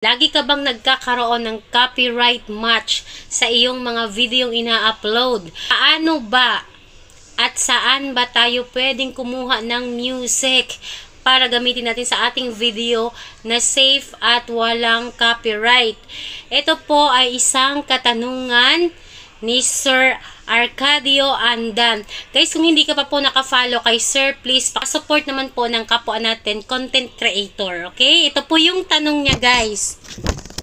Lagi ka bang nagkakaroon ng copyright match sa iyong mga videong ina-upload? Paano ba at saan ba tayo pwedeng kumuha ng music para gamitin natin sa ating video na safe at walang copyright? Ito po ay isang katanungan ni Sir Arcadio Andan. Guys, kung hindi ka pa po naka-follow kay Sir, please pa-support naman po ng kapwa natin, content creator. Okay? Ito po yung tanong niya, guys.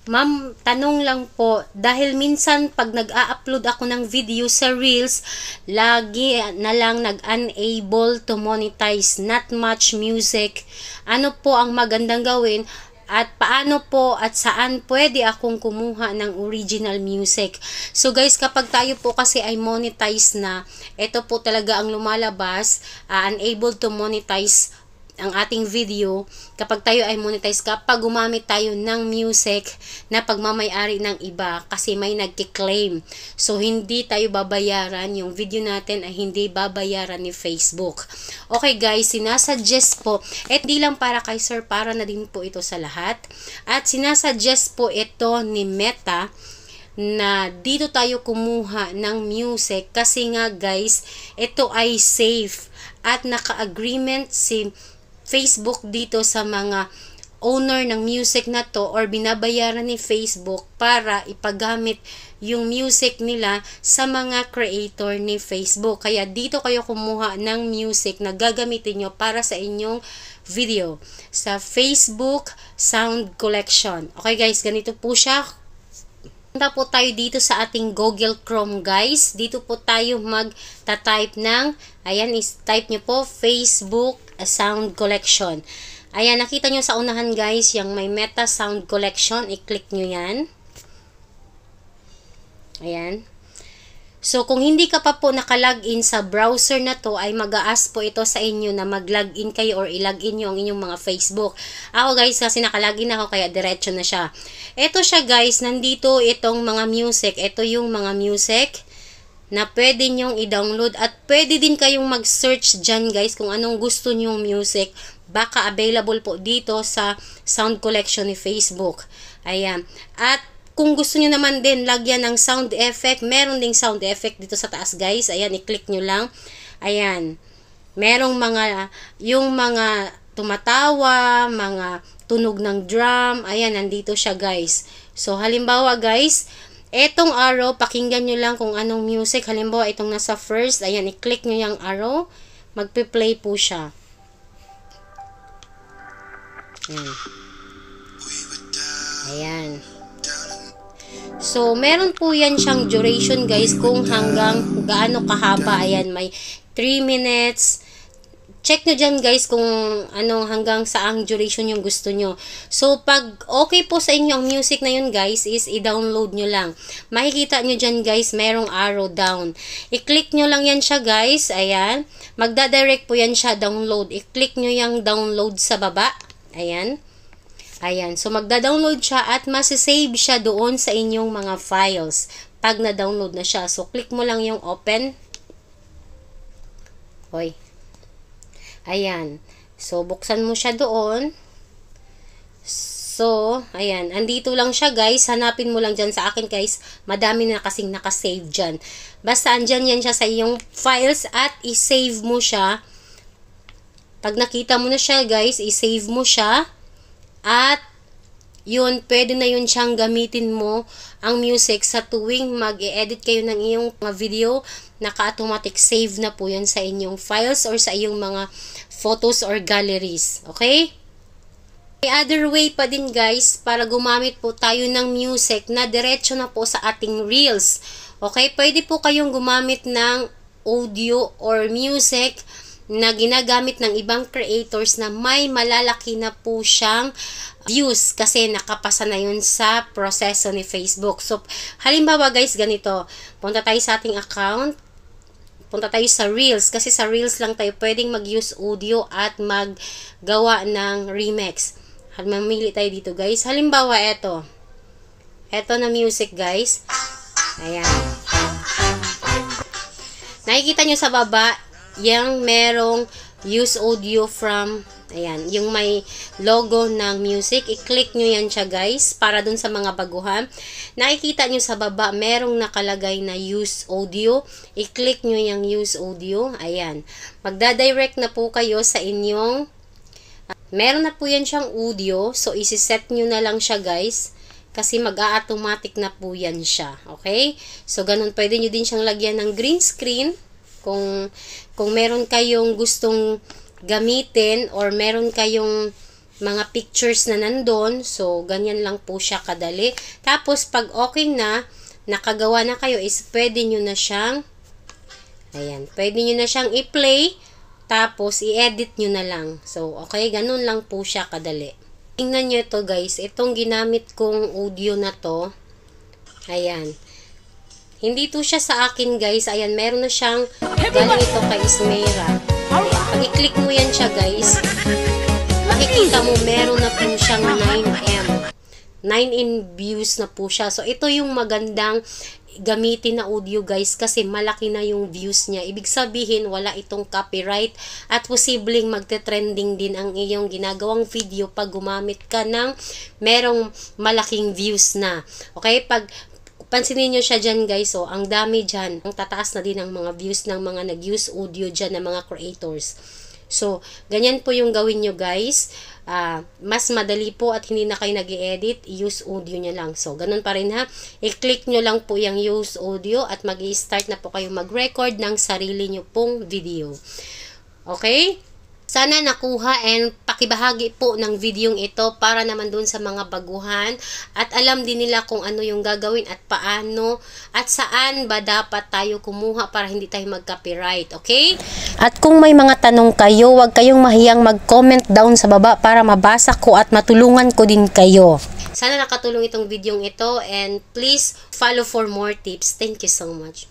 Ma'am, tanong lang po, dahil minsan pag nag-a-upload ako ng video sa Reels, lagi na lang nag-unable to monetize, not much music. Ano po ang magandang gawin? At paano po at saan pwede akong kumuha ng original music? So guys, kapag tayo po kasi ay monetize na, ito po talaga ang lumalabas, unable to monetize ang ating video. Kapag tayo ay monetize, kapag gumamit tayo ng music na pagmamay-ari ng iba kasi may nagki-claim. So hindi tayo babayaran, yung video natin ay hindi babayaran ni Facebook. Okay guys, sinasuggest po, di lang para kay Sir, para na din po ito sa lahat. At sinasuggest po ito ni Meta na dito tayo kumuha ng music kasi nga guys, ito ay safe at naka-agreement si Facebook dito sa mga owner ng music na to, or binabayaran ni Facebook para ipagamit yung music nila sa mga creator ni Facebook. Kaya dito kayo kumuha ng music na gagamitin nyo para sa inyong video sa Facebook Sound Collection. Okay guys, ganito po siya. Punta po tayo dito sa ating Google Chrome guys. Dito po tayo mag-type ng, ayan, type nyo po Facebook Sound Collection. Ayan, nakita nyo sa unahan guys, yung may Meta Sound Collection, i-click nyo yan. Ayan. So, kung hindi ka pa po nakalagin sa browser na to, ay mag-a-ask po ito sa inyo na mag-login kayo or i-login nyo ang inyong mga Facebook. Ako guys, kasi nakalagin ako, kaya diretso na siya. Ito siya guys, nandito itong mga music. Ito yung mga music na pwede nyong i-download at pwede din kayong mag-search dyan guys kung anong gusto nyong music. Baka available po dito sa sound collection ni Facebook. Ayan. At kung gusto nyo naman din lagyan ng sound effect, meron ding sound effect dito sa taas guys. Ayan, i-click nyo lang. Ayan. Merong mga, yung mga tumatawa, mga tunog ng drum. Ayan, nandito siya guys. So, halimbawa guys, etong arrow, pakinggan nyo lang kung anong music. Halimbawa, itong nasa first, ayan, i-click nyo yung arrow. Magpe-play po siya. Ayan. Ayan. So, meron po yan siyang duration guys kung hanggang gaano kahaba. Ayan, may 3 minutes. Check nyo dyan guys kung anong hanggang saang duration yung gusto nyo. So, pag okay po sa inyo ang music na yun guys, is i-download nyo lang. Makikita nyo dyan guys, merong arrow down. I-click nyo lang yan siya guys. Ayan. Magda-direct po yan siya download. I-click nyo yung download sa baba. Ayan. Ayan. So, magda-download siya at masisave siya doon sa inyong mga files. Pag na-download na siya. So, click mo lang yung open. Hoy. Ayan. So, buksan mo siya doon. So, ayan. Andito lang siya, guys. Hanapin mo lang dyan sa akin, guys. Madami na kasing nakasave dyan. Basta andyan yan siya sa iyong files at isave mo siya. Pag nakita mo na siya, guys, isave mo siya. At, yun, pwede na yun siyang gamitin mo ang music sa tuwing mag-e-edit kayo ng iyong mga video. Naka-automatic save na po yan sa inyong files or sa iyong mga photos or galleries. Okay? May other way pa din guys para gumamit po tayo ng music na diretso na po sa ating Reels. Okay? Pwede po kayong gumamit ng audio or music na ginagamit ng ibang creators na may malalaki na po siyang views kasi nakapasa na yun sa proseso ni Facebook. So, halimbawa guys, ganito. Punta tayo sa ating account. Punta tayo sa Reels. Kasi sa Reels lang tayo pwedeng mag-use audio at maggawa ng remix. Mamili tayo dito guys. Halimbawa, eto. Eto na music guys. Ayan. Nakikita nyo sa baba, yung merong use audio from Ayan, yung may logo ng music, i-click nyo yan siya guys, para dun sa mga baguhan. Nakikita nyo sa baba, merong nakalagay na use audio. I-click nyo yung use audio. Ayan, magdadirect na po kayo sa inyong, meron na po yan siyang audio, so isi-set nyo na lang siya guys, kasi mag-a-automatic na po yan siya. Okay? So, ganun, pwede nyo din siyang lagyan ng green screen, kung meron kayong gustong gamitin or meron kayong mga pictures na nandun, so ganyan lang po siya kadali. Tapos pag okay na, nakagawa na kayo, is pwede nyo na siyang, ayan, pwede nyo na siyang i-play, tapos i-edit nyo na lang. So okay, ganun lang po siya kadali. Tingnan nyo ito guys, itong ginamit kong audio na to, ayan, hindi to siya sa akin guys, ayan, meron na siyang galing ito kay Ismera. Pag i-click mo yan siya guys, makikita mo meron na po siyang 9 views na po siya. So ito yung magandang gamitin na audio guys, kasi malaki na yung views niya. Ibig sabihin wala itong copyright at posibleng magte-trending din ang iyong ginagawang video pag gumamit ka ng merong malaking views na. Okay, pag pansinin nyo siya dyan guys, so ang dami dyan, ang tataas na din ang mga views ng mga nag-use audio dyan ng mga creators. So, ganyan po yung gawin nyo guys. Mas madali po at hindi na kayo nag-i-edit, use audio nyo lang. So, ganun pa rin ha. I-click nyo lang po yung use audio at mag-i-start na po kayo mag-record ng sarili nyo pong video. Okay? Sana nakuha and pakibahagi po ng videong ito para naman dun sa mga baguhan at alam din nila kung ano yung gagawin at paano at saan ba dapat tayo kumuha para hindi tayo mag-copyright, okay? At kung may mga tanong kayo, huwag kayong mahiyang mag-comment down sa baba para mabasa ko at matulungan ko din kayo. Sana nakatulong itong videong ito and please follow for more tips. Thank you so much.